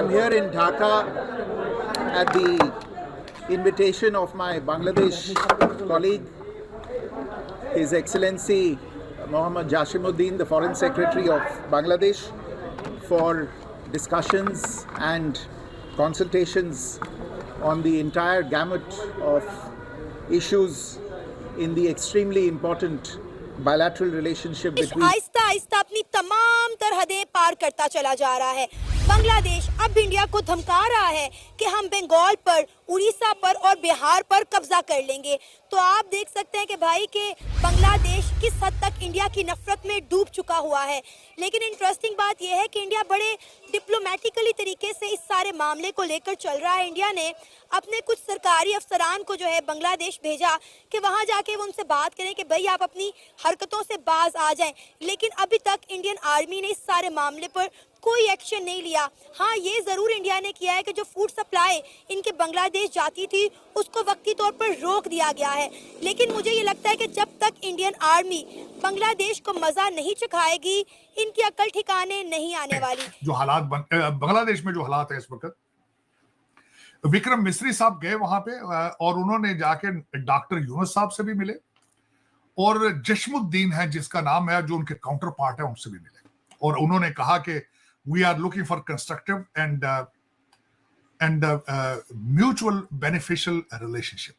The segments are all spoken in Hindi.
I'm here in Dhaka at the invitation of my Bangladesh colleague, His Excellency Mohammad Jashimuddin, the Foreign Secretary of Bangladesh, for discussions and consultations on the entire gamut of issues in the extremely important bilateral relationship between Aahista Aahista अपनी तमाम तरहदें पार करता चला जा रहा है। बांग्लादेश अब इंडिया को धमका रहा है कि हम बंगाल पर, उड़ीसा पर और बिहार पर कब्जा कर लेंगे। तो आप देख सकते हैं कि भाई के बांग्लादेश किस हद तक इंडिया की नफरत में डूब चुका हुआ है। लेकिन इंटरेस्टिंग बात यह है कि इंडिया बड़े डिप्लोमेटिकली तरीके से इस सारे मामले को लेकर चल रहा है। इंडिया ने अपने कुछ सरकारी अफसरान को जो है बांग्लादेश भेजा कि वहां जाके वो उनसे बात करें कि भाई आप अपनी हरकतों से बाज आ जाएं। लेकिन अभी तक इंडियन आर्मी ने इस सारे मामले पर कोई एक्शन नहीं लिया। हाँ, ये जरूर इंडिया ने किया है कि जो फूड सप्लाई इनके बांग्लादेश जाती थी उसको वक्ती तौर पर रोक दिया गया है। लेकिन मुझे ये लगता है कि जब तक इंडियन आर्मी बांग्लादेश को मजा नहीं चखाएगी, इनकी अकल ठिकाने नहीं आने वाली। जो हालात बांग्लादेश में जो हालात है इस वक्त, विक्रम मिस्री साहब गए वहां पे और उन्होंने जाके डॉक्टर यूनुस साहब से भी मिले और जशमुद्दीन है जिसका नाम है, जो उनके काउंटर पार्ट है, उनसे भी मिले और उन्होंने कहा कि we are looking for constructive and mutual beneficial relationship.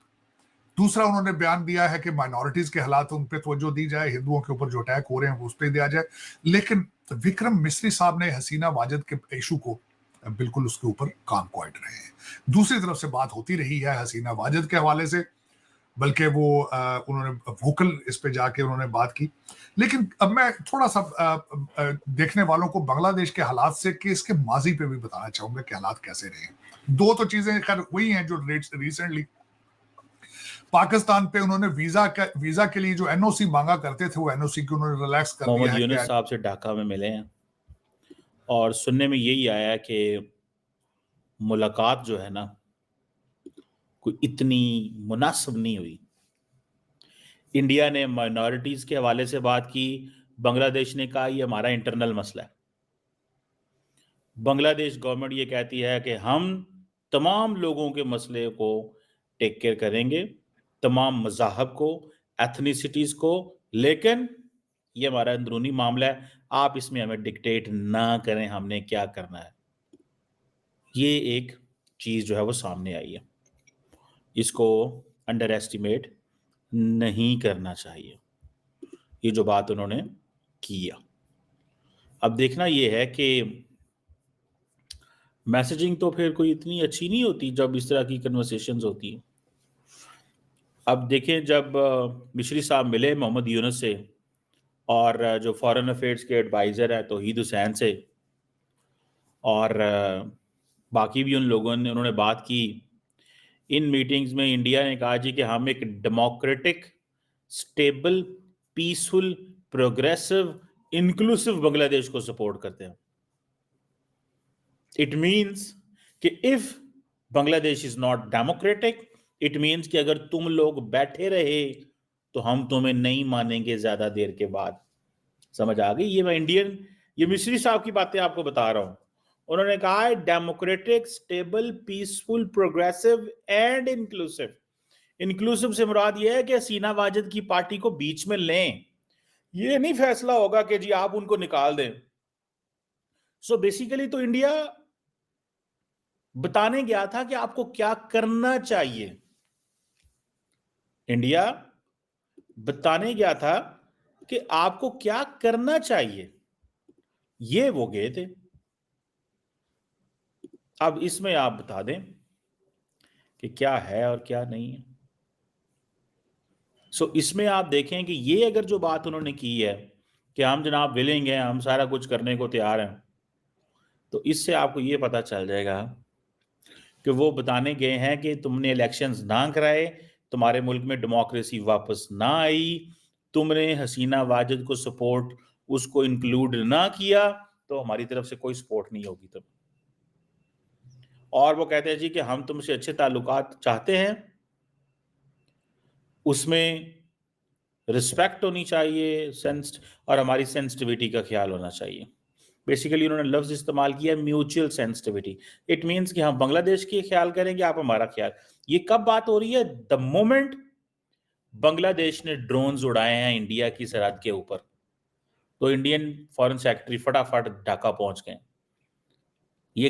दूसरा उन्होंने बयान दिया है कि माइनॉरिटीज के हालात, उन पे तवज्जो दी जाए, हिंदुओं के ऊपर जो अटैक हो रहे हैं उस पर दिया जाए। लेकिन विक्रम मिस्री साहब ने हसीना वाजिद के इशू को बिल्कुल उसके ऊपर काम क्वाइट रहे हैं। दूसरी तरफ से बात होती रही है हसीना वाजिद के हवाले से, बल्कि वो उन्होंने वोकल इस पे जाके उन्होंने बात की। लेकिन अब मैं थोड़ा सा देखने वालों को बांग्लादेश के हालात से कि इसके माजी पे भी बताना चाहूंगा कि हालात कैसे रहे। दो तो चीजें खैर वही हैं जो रिसेंटली पाकिस्तान पे उन्होंने वीजा के लिए जो एनओसी मांगा करते थे, वो एनओसी को उन्होंने रिलैक्स कर दिया है। मोहम्मद यूनुस साहब से ढाका में मिले हैं और सुनने में यही आया कि मुलाकात जो है ना कोई इतनी मुनासिब नहीं हुई। इंडिया ने माइनॉरिटीज के हवाले से बात की, बांग्लादेश ने कहा ये हमारा इंटरनल मसला है। बांग्लादेश गवर्नमेंट ये कहती है कि हम तमाम लोगों के मसले को टेक केयर करेंगे, तमाम मज़ाहब को, एथनिसिटीज को, लेकिन ये हमारा अंदरूनी मामला है, आप इसमें हमें डिक्टेट ना करें हमने क्या करना है। ये एक चीज जो है वो सामने आई है, इसको अंडर एस्टिमेट नहीं करना चाहिए, ये जो बात उन्होंने किया। अब देखना ये है कि मैसेजिंग तो फिर कोई इतनी अच्छी नहीं होती जब इस तरह की कन्वर्सेशंस होती हैं। अब देखें, जब मिश्री साहब मिले मोहम्मद यूनुस से और जो फॉरेन अफेयर्स के एडवाइज़र है तौहीद हुसैन से और बाकी भी उन लोगों ने उन्होंने बात की। इन मीटिंग्स में इंडिया ने कहा जी कि हम एक democratic, stable, peaceful, progressive, inclusive Bangladesh को सपोर्ट करते हैं। इट मीन्स कि if Bangladesh is not democratic, it means कि अगर तुम लोग बैठे रहे तो हम तुम्हें नहीं मानेंगे ज्यादा देर के बाद। समझ आ गई? ये मिस्री साहब की बातें आपको बता रहा हूं। उन्होंने कहा है democratic, stable, peaceful, progressive and inclusive. Inclusive से मुराद यह है कि हसीना वाजिद की पार्टी को बीच में लें। ये नहीं फैसला होगा कि जी आप उनको निकाल दें। सो बेसिकली तो इंडिया बताने गया था कि आपको क्या करना चाहिए। इंडिया बताने गया था कि आपको क्या करना चाहिए, ये वो गए थे। अब इसमें आप बता दें कि क्या है और क्या नहीं है। सो इसमें आप देखें कि ये अगर जो बात उन्होंने की है कि हम जनाब विलिंग हैं, हम सारा कुछ करने को तैयार हैं, तो इससे आपको ये पता चल जाएगा कि वो बताने गए हैं कि तुमने इलेक्शंस ना कराए, तुम्हारे मुल्क में डेमोक्रेसी वापस ना आई, तुमने हसीना वाजिद को सपोर्ट उसको इंक्लूड ना किया, तो हमारी तरफ से कोई सपोर्ट नहीं होगी तब। और वो कहते हैं जी कि हम तुमसे अच्छे ताल्लुकात चाहते हैं, उसमें रिस्पेक्ट होनी चाहिए, और हमारी सेंसिटिविटी का ख्याल होना चाहिए। बेसिकली उन्होंने लफ्ज इस्तेमाल किया म्यूचुअल सेंसिटिविटी। इट मींस कि हम बांग्लादेश की ख्याल करेंगे, आप हमारा ख्याल। ये कब बात हो रही है? द मोमेंट बांग्लादेश ने ड्रोन्स उड़ाए हैं इंडिया की सरहद के ऊपर, तो इंडियन फॉरेन सेक्रेटरी फटाफट ढाका पहुंच गए। ये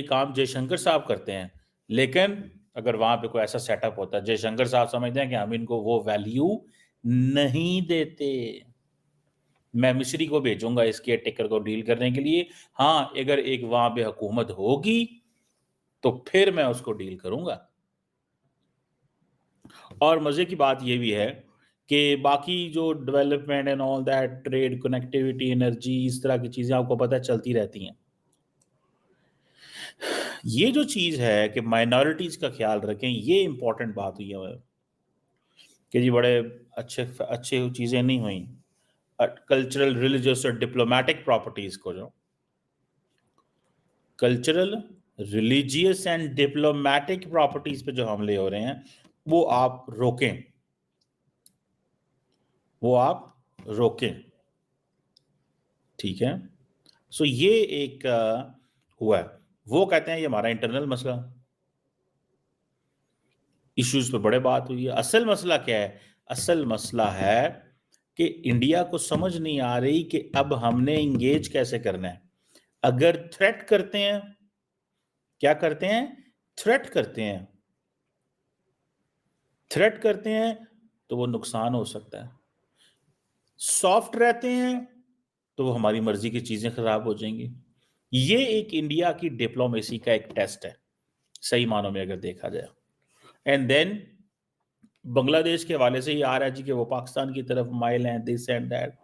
काम जयशंकर साहब करते हैं, लेकिन अगर वहां पे कोई ऐसा सेटअप होता है, जयशंकर साहब समझते हैं कि हम इनको वो वैल्यू नहीं देते, मैं मिस्री को भेजूंगा इस केयर टेकर को डील करने के लिए। हाँ, अगर एक वहां पे हुकूमत होगी तो फिर मैं उसको डील करूंगा। और मजे की बात यह भी है कि बाकी जो development and all that, trade, connectivity, energy, इस तरह की चीजें आपको पता है चलती रहती हैं। ये जो चीज है कि माइनॉरिटीज का ख्याल रखें, ये इंपॉर्टेंट बात हुई है कि जी बड़े अच्छे चीजें नहीं हुई। कल्चरल, रिलीजियस और डिप्लोमेटिक प्रॉपर्टीज को, जो cultural, religious and diplomatic properties पे जो हमले हो रहे हैं, वो आप रोकें, ठीक है। सो ये एक हुआ है। वो कहते हैं ये हमारा इंटरनल मसला, इश्यूज पे बड़े बात हुई है। असल मसला क्या है? असल मसला है कि इंडिया को समझ नहीं आ रही कि अब हमने इंगेज कैसे करना है। अगर थ्रेट करते हैं, क्या करते हैं? थ्रेट करते हैं तो वो नुकसान हो सकता है। सॉफ्ट रहते हैं तो वो हमारी मर्जी की चीजें खराब हो जाएंगी। ये एक इंडिया की डिप्लोमेसी का एक टेस्ट है, सही मानों में अगर देखा जाए। एंड देन बांग्लादेश के हवाले से ये आ रहा है जी कि वो पाकिस्तान की तरफ माइल हैं, दिस एंड दैट।